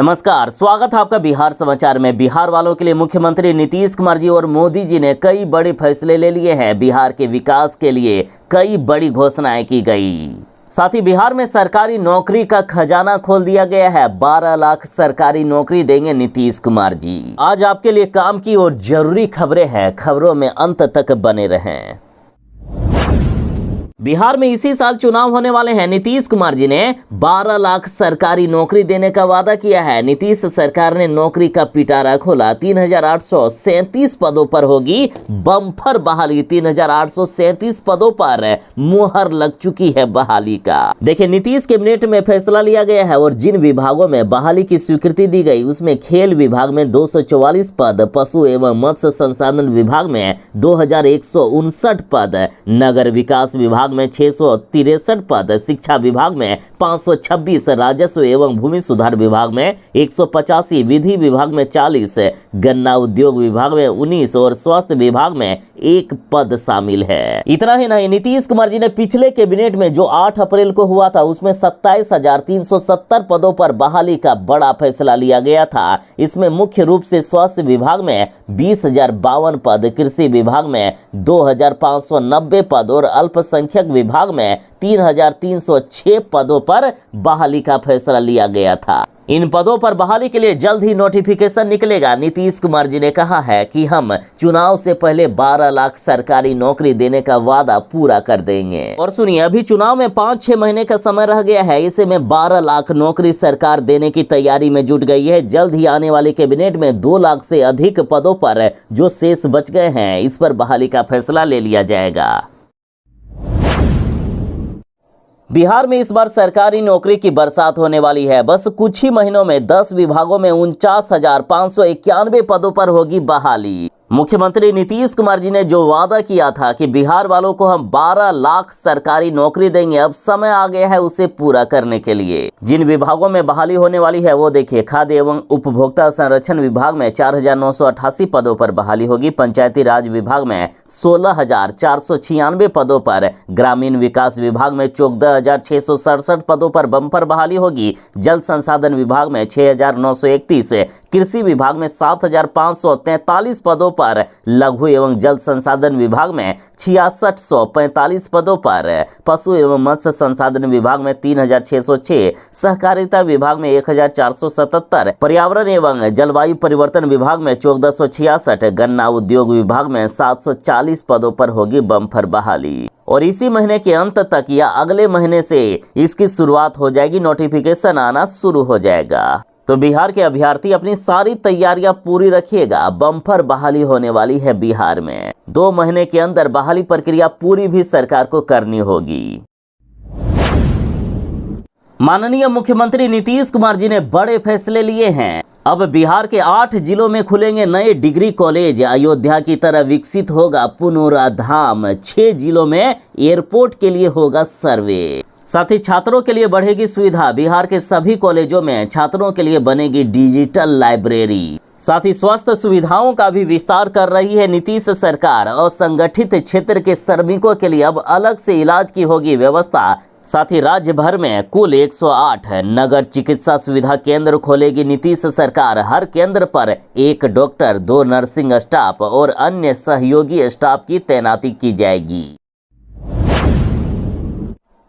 नमस्कार, स्वागत है आपका बिहार समाचार में। बिहार वालों के लिए मुख्यमंत्री नीतीश कुमार जी और मोदी जी ने कई बड़े फैसले ले लिए हैं। बिहार के विकास के लिए कई बड़ी घोषणाएं की गई। साथ ही बिहार में सरकारी नौकरी का खजाना खोल दिया गया है। 12 लाख सरकारी नौकरी देंगे नीतीश कुमार जी। आज आपके लिए काम की और जरूरी खबरें हैं, खबरों में अंत तक बने रहें। बिहार में इसी साल चुनाव होने वाले हैं। नीतीश कुमार जी ने 12 लाख सरकारी नौकरी देने का वादा किया है। नीतीश सरकार ने नौकरी का पिटारा खोला। 3837 पदों पर होगी बम्पर बहाली। 3837 पदों पर मुहर लग चुकी है बहाली का। देखिए, नीतीश कैबिनेट में फैसला लिया गया है और जिन विभागों में बहाली की स्वीकृति दी गई उसमें खेल विभाग में 244 पद, पशु एवं मत्स्य संसाधन विभाग में 2159 पद, नगर विकास विभाग में 663 पद, शिक्षा विभाग में 526, राजस्व एवं भूमि सुधार विभाग में 185, विधि विभाग में 40, गन्ना उद्योग विभाग में 19 और स्वास्थ्य विभाग में 1 पद शामिल है। इतना ही नहीं, नीतीश कुमार जी ने पिछले कैबिनेट में जो 8 अप्रैल को हुआ था उसमें 27,370 पदों पर बहाली का बड़ा फैसला लिया गया था। इसमें मुख्य रूप से स्वास्थ्य विभाग में 20,052 पद, कृषि विभाग में 2,590 पद और अल्पसंख्यक विभाग में 3,306 पदों पर बहाली का फैसला लिया गया था। इन पदों पर बहाली के लिए जल्द ही नोटिफिकेशन निकलेगा। नीतीश कुमार जी ने कहा है कि हम चुनाव से पहले 12 लाख सरकारी नौकरी देने का वादा पूरा कर देंगे। और सुनिए, अभी चुनाव में 5-6 महीने का समय रह गया है। इसे में 12 लाख नौकरी सरकार देने की तैयारी में जुट गई है। जल्द ही आने वाले कैबिनेट में 2 लाख से अधिक पदों पर जो शेष बच गए हैं इस पर बहाली का फैसला ले लिया जाएगा। बिहार में इस बार सरकारी नौकरी की बरसात होने वाली है। बस कुछ ही महीनों में 10 विभागों में 49,591 पदों पर होगी बहाली। मुख्यमंत्री नीतीश कुमार जी ने जो वादा किया था कि बिहार वालों को हम 12 लाख सरकारी नौकरी देंगे, अब समय आ गया है उसे पूरा करने के लिए। जिन विभागों में बहाली होने वाली है वो देखिए, खाद्य एवं उपभोक्ता संरक्षण विभाग में 4,988 पदों पर बहाली होगी। पंचायती राज विभाग में 16,496 पदों पर, ग्रामीण विकास विभाग में 14,667 पदों पर बम्पर बहाली होगी। जल संसाधन विभाग में 6,931, कृषि विभाग में 7,543 पदों पर, लघु एवं जल संसाधन विभाग में 6,645 पदों पर, पशु एवं मत्स्य संसाधन विभाग में 3,606, सहकारिता विभाग में 1,477, पर्यावरण एवं जलवायु परिवर्तन विभाग में 1,466, गन्ना उद्योग विभाग में 740 पदों पर होगी बम्पर बहाली। और इसी महीने के अंत तक या अगले महीने से इसकी शुरुआत हो जाएगी, नोटिफिकेशन आना शुरू हो जाएगा। तो बिहार के अभ्यर्थी अपनी सारी तैयारियां पूरी रखिएगा। बम्पर बहाली होने वाली है बिहार में। 2 महीने के अंदर बहाली प्रक्रिया पूरी भी सरकार को करनी होगी। माननीय मुख्यमंत्री नीतीश कुमार जी ने बड़े फैसले लिए हैं। अब बिहार के 8 जिलों में खुलेंगे नए डिग्री कॉलेज। अयोध्या की तरह विकसित होगा पुनौरा धाम। 6 जिलों में एयरपोर्ट के लिए होगा सर्वे। साथ ही छात्रों के लिए बढ़ेगी सुविधा। बिहार के सभी कॉलेजों में छात्रों के लिए बनेगी डिजिटल लाइब्रेरी। साथ ही स्वास्थ्य सुविधाओं का भी विस्तार कर रही है नीतीश सरकार। और संगठित क्षेत्र के श्रमिकों के लिए अब अलग से इलाज की होगी व्यवस्था। साथ ही राज्य भर में कुल 108 नगर चिकित्सा सुविधा केंद्र खोलेगी नीतीश सरकार। हर केंद्र पर 1 डॉक्टर, 2 नर्सिंग स्टाफ और अन्य सहयोगी स्टाफ की तैनाती की जाएगी।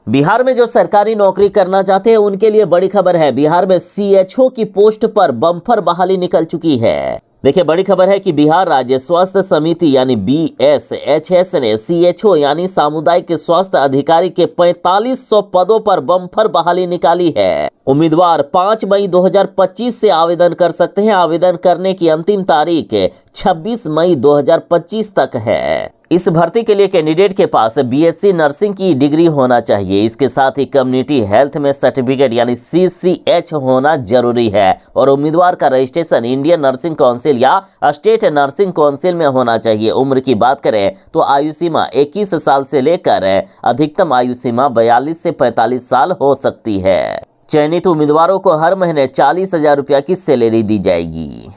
बिहार में जो सरकारी नौकरी करना चाहते हैं उनके लिए बड़ी खबर है। बिहार में CHO की पोस्ट पर बम्पर बहाली निकल चुकी है। देखिए, बड़ी खबर है कि बिहार राज्य स्वास्थ्य समिति यानी BSHS ने CHO यानी सामुदायिक स्वास्थ्य अधिकारी के 4500 पदों पर बम्पर बहाली निकाली है। उम्मीदवार 5 मई 2025 से आवेदन कर सकते हैं। आवेदन करने की अंतिम तारीख 26 मई 2025 तक है। इस भर्ती के लिए कैंडिडेट के पास BSc नर्सिंग की डिग्री होना चाहिए। इसके साथ ही कम्युनिटी हेल्थ में सर्टिफिकेट यानी CCH होना जरूरी है। और उम्मीदवार का रजिस्ट्रेशन इंडियन नर्सिंग काउंसिल या स्टेट नर्सिंग काउंसिल में होना चाहिए। उम्र की बात करें तो आयु सीमा 21 साल से लेकर अधिकतम आयु सीमा 42 से 45 साल हो सकती है। चयनित उम्मीदवारों को हर महीने 40,000 रुपया की सैलरी दी जाएगी।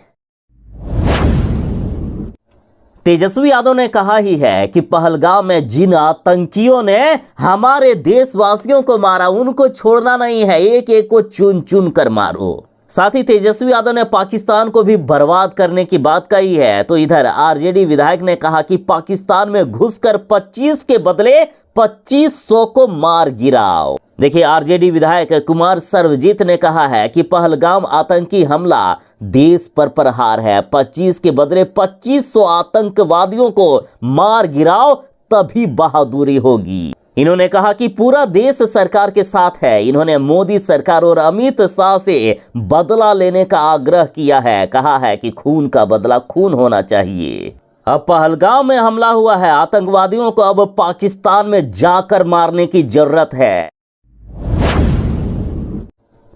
तेजस्वी यादव ने कहा ही है कि पहलगाम में जिन आतंकियों ने हमारे देशवासियों को मारा उनको छोड़ना नहीं है, एक एक को चुन चुन कर मारो। साथ ही तेजस्वी यादव ने पाकिस्तान को भी बर्बाद करने की बात कही है। तो इधर आरजेडी विधायक ने कहा कि पाकिस्तान में घुसकर 25 के बदले 2500 को मार गिराओ। देखिए, आरजेडी विधायक कुमार सर्वजीत ने कहा है कि पहलगाम आतंकी हमला देश पर प्रहार है। 25 के बदले 2500 आतंकवादियों को मार गिराओ, तभी बहादुरी होगी। इन्होंने कहा कि पूरा देश सरकार के साथ है। इन्होंने मोदी सरकार और अमित शाह से बदला लेने का आग्रह किया है। कहा है कि खून का बदला खून होना चाहिए। अब पहलगाम में हमला हुआ है, आतंकवादियों को अब पाकिस्तान में जाकर मारने की जरूरत है।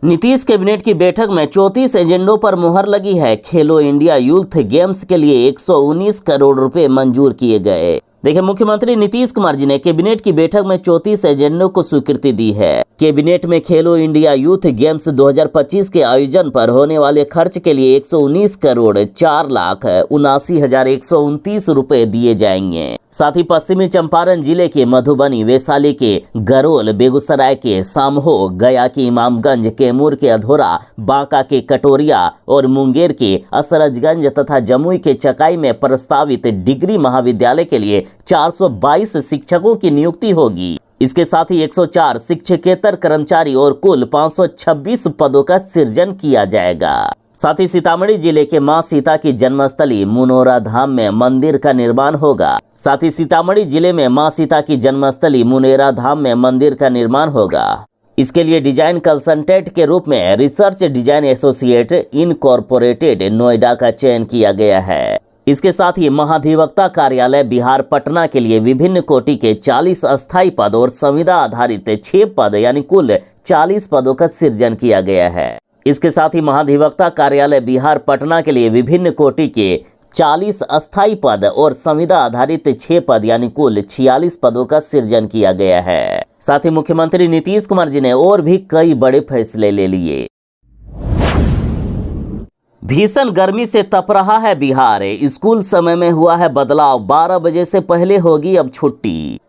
नीतीश कैबिनेट की बैठक में 34 एजेंडों पर मुहर लगी है। खेलो इंडिया यूथ गेम्स के लिए 119 करोड़ रुपए मंजूर किए गए। देखिए, मुख्यमंत्री नीतीश कुमार जी ने कैबिनेट की बैठक में 34 एजेंडों को स्वीकृति दी है। कैबिनेट में खेलो इंडिया यूथ गेम्स 2025 के आयोजन पर होने वाले खर्च के लिए 119 करोड़ 4,79,129 रुपए दिए जाएंगे। साथ ही पश्चिमी चंपारण जिले के मधुबनी, वैशाली के गरोल, बेगूसराय के सामहो, गया के इमामगंज, कैमूर के अधोरा, बांका के कटोरिया और मुंगेर के असरजगंज तथा जमुई के चकाई में प्रस्तावित डिग्री महाविद्यालय के लिए 422 शिक्षकों की नियुक्ति होगी। इसके साथ ही 104 शिक्षकेतर कर्मचारी और कुल 526 पदों का सृजन किया जाएगा। साथ ही सीतामढ़ी जिले के मां सीता की जन्मस्थली मुनोरा धाम में मंदिर का निर्माण होगा। साथ ही सीतामढ़ी जिले में मां सीता की जन्मस्थली मुनेरा धाम में मंदिर का निर्माण होगा। इसके लिए डिजाइन कंसल्टेंट के रूप में research design associate incorporated Noida का चयन किया गया है। इसके साथ ही महाधिवक्ता कार्यालय बिहार पटना के लिए विभिन्न कोटि के 40 अस्थायी पद और संविदा आधारित 6 पद यानी कुल 40 पदों का सृजन किया गया है। इसके साथ ही महाधिवक्ता कार्यालय बिहार पटना के लिए विभिन्न कोटि के 40 अस्थायी पद और संविदा आधारित 6 पद यानी कुल 46 पदों का सृजन किया गया है। साथ ही मुख्यमंत्री नीतीश कुमार जी ने और भी कई बड़े फैसले ले लिए। भीषण गर्मी से तप रहा है बिहार। स्कूल समय में हुआ है बदलाव, 12 बजे से पहले होगी अब छुट्टी।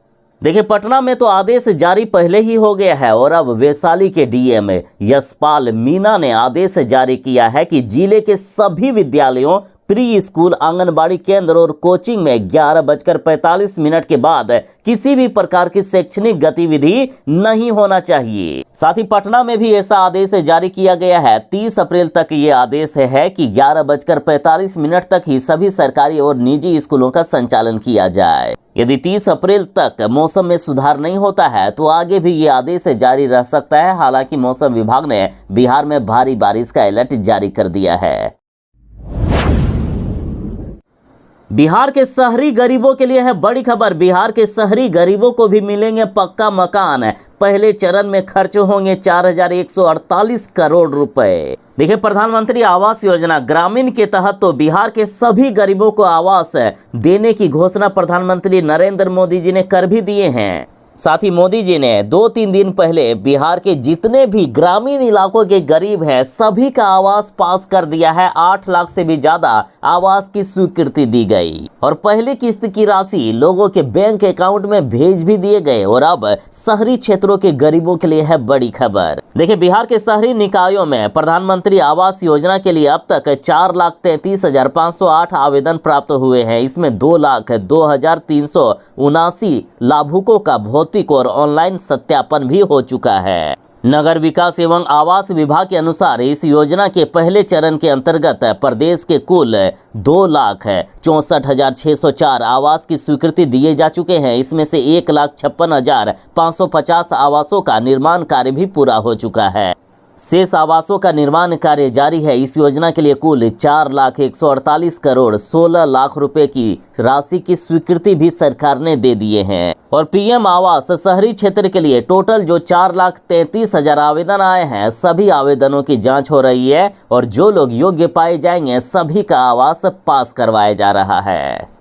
देखिए, पटना में तो आदेश जारी पहले ही हो गया है और अब वैशाली के डीएम यशपाल मीणा ने आदेश जारी किया है कि जिले के सभी विद्यालयों, प्री स्कूल, आंगनबाड़ी केंद्र और कोचिंग में 11:45 के बाद किसी भी प्रकार की शैक्षणिक गतिविधि नहीं होना चाहिए। साथ ही पटना में भी ऐसा आदेश जारी किया गया है। 30 अप्रैल तक ये आदेश है कि 11:45 तक ही सभी सरकारी और निजी स्कूलों का संचालन किया जाए। यदि 30 अप्रैल तक मौसम में सुधार नहीं होता है तो आगे भी ये आदेश जारी रह सकता है। हालांकि मौसम विभाग ने बिहार में भारी बारिश का अलर्ट जारी कर दिया है। बिहार के शहरी गरीबों के लिए है बड़ी खबर। बिहार के शहरी गरीबों को भी मिलेंगे पक्का मकान। पहले चरण में खर्च होंगे 4,148 करोड़ रुपए। देखिए, प्रधानमंत्री आवास योजना ग्रामीण के तहत तो बिहार के सभी गरीबों को आवास देने की घोषणा प्रधानमंत्री नरेंद्र मोदी जी ने कर भी दिए हैं। साथ ही मोदी जी ने 2-3 दिन पहले बिहार के जितने भी ग्रामीण इलाकों के गरीब हैं सभी का आवास पास कर दिया है। 8 लाख से भी ज्यादा आवास की स्वीकृति दी गई और पहली किस्त की राशि लोगों के बैंक अकाउंट में भेज भी दिए गए। और अब शहरी क्षेत्रों के गरीबों के लिए है बड़ी खबर। देखिए, बिहार के शहरी निकायों में प्रधानमंत्री आवास योजना के लिए अब तक 4,33,508 आवेदन प्राप्त हुए हैं। इसमें 2,02,379 लाभुकों का भौतिक और ऑनलाइन सत्यापन भी हो चुका है। नगर विकास एवं आवास विभाग के अनुसार इस योजना के पहले चरण के अंतर्गत प्रदेश के कुल 2,64,604 आवास की स्वीकृति दिए जा चुके हैं। इसमें से 1,56,550 आवासों का निर्माण कार्य भी पूरा हो चुका है। शेष आवासों का निर्माण कार्य जारी है। इस योजना के लिए कुल 4,148 करोड़ 16 लाख रुपए की राशि की स्वीकृति भी सरकार ने दे दिए हैं। और पीएम आवास शहरी क्षेत्र के लिए टोटल जो 4,33,000 आवेदन आए हैं सभी आवेदनों की जांच हो रही है और जो लोग योग्य पाए जाएंगे सभी का आवास पास करवाया जा रहा है।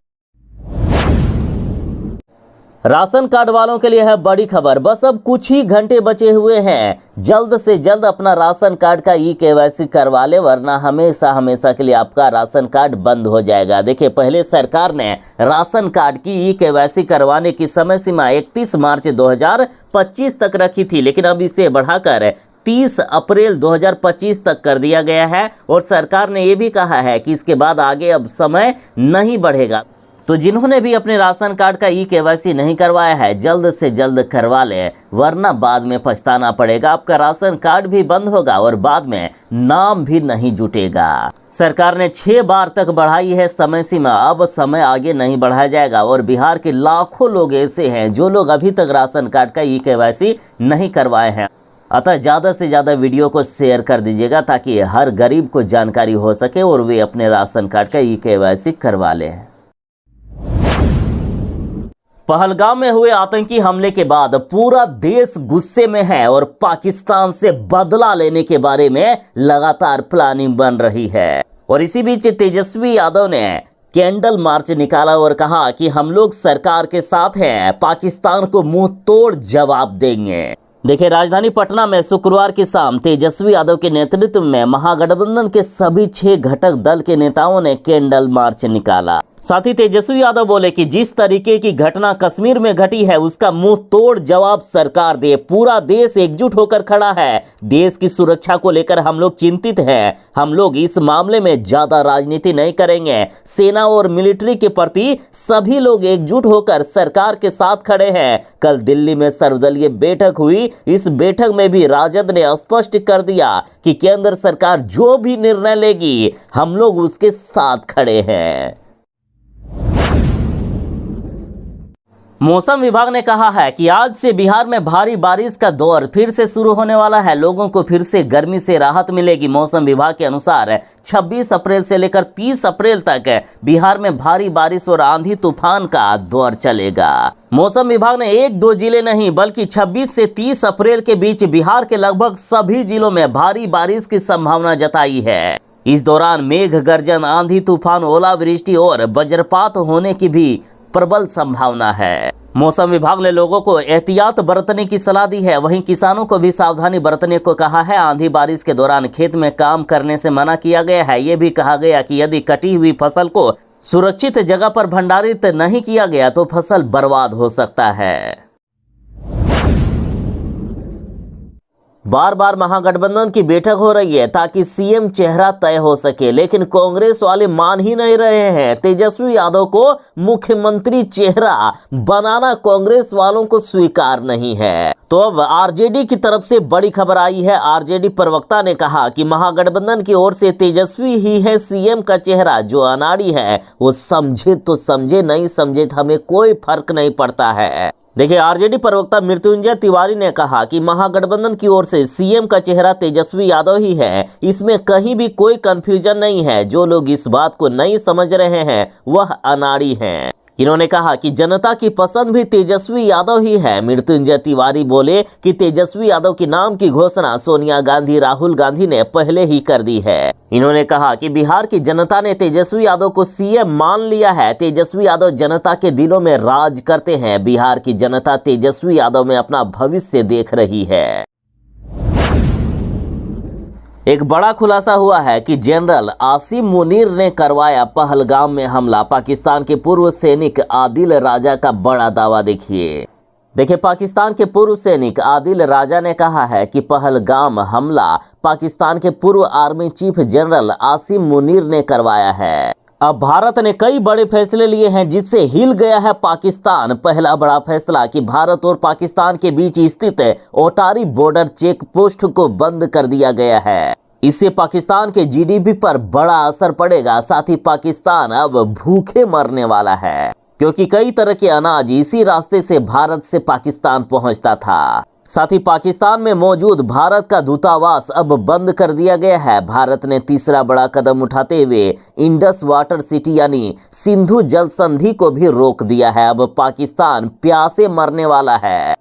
राशन कार्ड वालों के लिए है बड़ी खबर। बस अब कुछ ही घंटे बचे हुए हैं। जल्द से जल्द अपना राशन कार्ड का ई-केवाईसी करवा ले, वरना हमेशा हमेशा के लिए आपका राशन कार्ड बंद हो जाएगा। देखिए, पहले सरकार ने राशन कार्ड की ई-केवाईसी करवाने की समय सीमा 31 मार्च 2025 तक रखी थी, लेकिन अब इसे बढ़ाकर 30 अप्रैल 2025 तक कर दिया गया है और सरकार ने ये भी कहा है कि इसके बाद आगे अब समय नहीं बढ़ेगा। तो जिन्होंने भी अपने राशन कार्ड का KYC नहीं करवाया है, जल्द से जल्द करवा लें, वरना बाद में पछताना पड़ेगा। आपका राशन कार्ड भी बंद होगा और बाद में नाम भी नहीं जुटेगा। सरकार ने 6 बार तक बढ़ाई है समय सीमा, अब समय आगे नहीं बढ़ाया जाएगा। और बिहार के लाखों लोग ऐसे हैं जो लोग अभी तक राशन कार्ड का KYC नहीं करवाए हैं। अतः ज़्यादा से ज़्यादा वीडियो को शेयर कर दीजिएगा ताकि हर गरीब को जानकारी हो सके और वे अपने राशन कार्ड का KYC करवा लें। पहलगाम में हुए आतंकी हमले के बाद पूरा देश गुस्से में है और पाकिस्तान से बदला लेने के बारे में लगातार प्लानिंग बन रही है। और इसी बीच तेजस्वी यादव ने कैंडल मार्च निकाला और कहा कि हम लोग सरकार के साथ हैं, पाकिस्तान को मुंह तोड़ जवाब देंगे। देखिए, राजधानी पटना में शुक्रवार की शाम तेजस्वी यादव के नेतृत्व में महागठबंधन के सभी 6 घटक दल के नेताओं ने कैंडल मार्च निकाला। साथ ही तेजस्वी यादव बोले कि जिस तरीके की घटना कश्मीर में घटी है उसका मुंह तोड़ जवाब सरकार दे। पूरा देश एकजुट होकर खड़ा है, देश की सुरक्षा को लेकर हम लोग चिंतित हैं। हम लोग इस मामले में ज्यादा राजनीति नहीं करेंगे। सेना और मिलिट्री के प्रति सभी लोग एकजुट होकर सरकार के साथ खड़े हैं। कल दिल्ली में सर्वदलीय बैठक हुई, इस बैठक में भी राजद ने स्पष्ट कर दिया कि केंद्र सरकार जो भी निर्णय लेगी हम लोग उसके साथ खड़े हैं। मौसम विभाग ने कहा है कि आज से बिहार में भारी बारिश का दौर फिर से शुरू होने वाला है। लोगों को फिर से गर्मी से राहत मिलेगी। मौसम विभाग के अनुसार 26 अप्रैल से लेकर 30 अप्रैल तक बिहार में भारी बारिश और आंधी तूफान का दौर चलेगा। मौसम विभाग ने 1-2 जिले नहीं बल्कि 26 से 30 अप्रैल के बीच बिहार के लगभग सभी जिलों में भारी बारिश की संभावना जताई है। इस दौरान मेघ गर्जन, आंधी तूफान, ओलावृष्टि और वज्रपात होने की भी प्रबल संभावना है। मौसम विभाग ने लोगों को एहतियात बरतने की सलाह दी है। वहीं किसानों को भी सावधानी बरतने को कहा है। आंधी बारिश के दौरान खेत में काम करने से मना किया गया है। ये भी कहा गया कि यदि कटी हुई फसल को सुरक्षित जगह पर भंडारित नहीं किया गया तो फसल बर्बाद हो सकता है। बार बार महागठबंधन की बैठक हो रही है ताकि सीएम चेहरा तय हो सके, लेकिन कांग्रेस वाले मान ही नहीं रहे हैं। तेजस्वी यादव को मुख्यमंत्री चेहरा बनाना कांग्रेस वालों को स्वीकार नहीं है। तो अब आरजेडी की तरफ से बड़ी खबर आई है। आरजेडी प्रवक्ता ने कहा कि महागठबंधन की ओर से तेजस्वी ही है सीएम का चेहरा। जो अनाड़ी है वो समझे तो समझे, नहीं समझे तो हमें कोई फर्क नहीं पड़ता है। देखिए, आरजेडी प्रवक्ता मृत्युंजय तिवारी ने कहा कि महागठबंधन की ओर से सीएम का चेहरा तेजस्वी यादव ही है। इसमें कहीं भी कोई कंफ्यूजन नहीं है। जो लोग इस बात को नहीं समझ रहे हैं वह अनाड़ी हैं। इन्होंने कहा कि जनता की पसंद भी तेजस्वी यादव ही है। मृत्युंजय तिवारी बोले कि तेजस्वी यादव के नाम की घोषणा सोनिया गांधी, राहुल गांधी ने पहले ही कर दी है। इन्होंने कहा कि बिहार की जनता ने तेजस्वी यादव को सीएम मान लिया है। तेजस्वी यादव जनता के दिलों में राज करते हैं। बिहार की जनता तेजस्वी यादव में अपना भविष्य देख रही है। एक बड़ा खुलासा हुआ है कि जनरल आसिम मुनीर ने करवाया पहलगाम में हमला। पाकिस्तान के पूर्व सैनिक आदिल राजा का बड़ा दावा देखिए, पाकिस्तान के पूर्व सैनिक आदिल राजा ने कहा है कि पहलगाम हमला पाकिस्तान के पूर्व army chief general Asim Munir ने करवाया है। अब भारत ने कई बड़े फैसले लिए हैं जिससे हिल गया है पाकिस्तान। पहला बड़ा फैसला कि भारत और पाकिस्तान के बीच स्थित ओटारी बॉर्डर चेक पोस्ट को बंद कर दिया गया है। इससे पाकिस्तान के जीडीपी पर बड़ा असर पड़ेगा। साथ ही पाकिस्तान अब भूखे मरने वाला है, क्योंकि कई तरह के अनाज इसी रास्ते से भारत से पाकिस्तान पहुंचता था। साथ ही पाकिस्तान में मौजूद भारत का दूतावास अब बंद कर दिया गया है। भारत ने तीसरा बड़ा कदम उठाते हुए इंडस वाटर सिटी यानी सिंधु जल संधि को भी रोक दिया है। अब पाकिस्तान प्यासे मरने वाला है।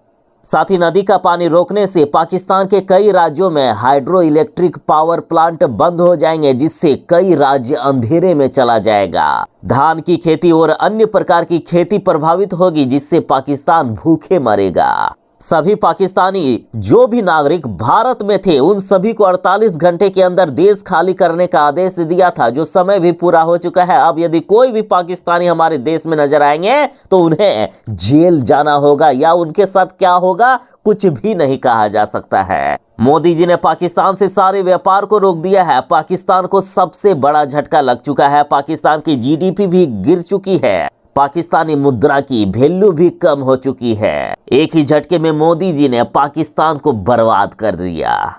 साथ ही नदी का पानी रोकने से पाकिस्तान के कई राज्यों में हाइड्रो इलेक्ट्रिक पावर प्लांट बंद हो जाएंगे, जिससे कई राज्य अंधेरे में चला जाएगा। धान की खेती और अन्य प्रकार की खेती प्रभावित होगी, जिससे पाकिस्तान भूखे मरेगा। सभी पाकिस्तानी जो भी नागरिक भारत में थे उन सभी को 48 घंटे के अंदर देश खाली करने का आदेश दिया था, जो समय भी पूरा हो चुका है। अब यदि कोई भी पाकिस्तानी हमारे देश में नजर आएंगे तो उन्हें जेल जाना होगा या उनके साथ क्या होगा कुछ भी नहीं कहा जा सकता है। मोदी जी ने पाकिस्तान से सारे व्यापार को रोक दिया है। पाकिस्तान को सबसे बड़ा झटका लग चुका है। पाकिस्तान की जीडीपी भी गिर चुकी है। पाकिस्तानी मुद्रा की वैल्यू भी कम हो चुकी है। एक ही झटके में मोदी जी ने पाकिस्तान को बर्बाद कर दिया।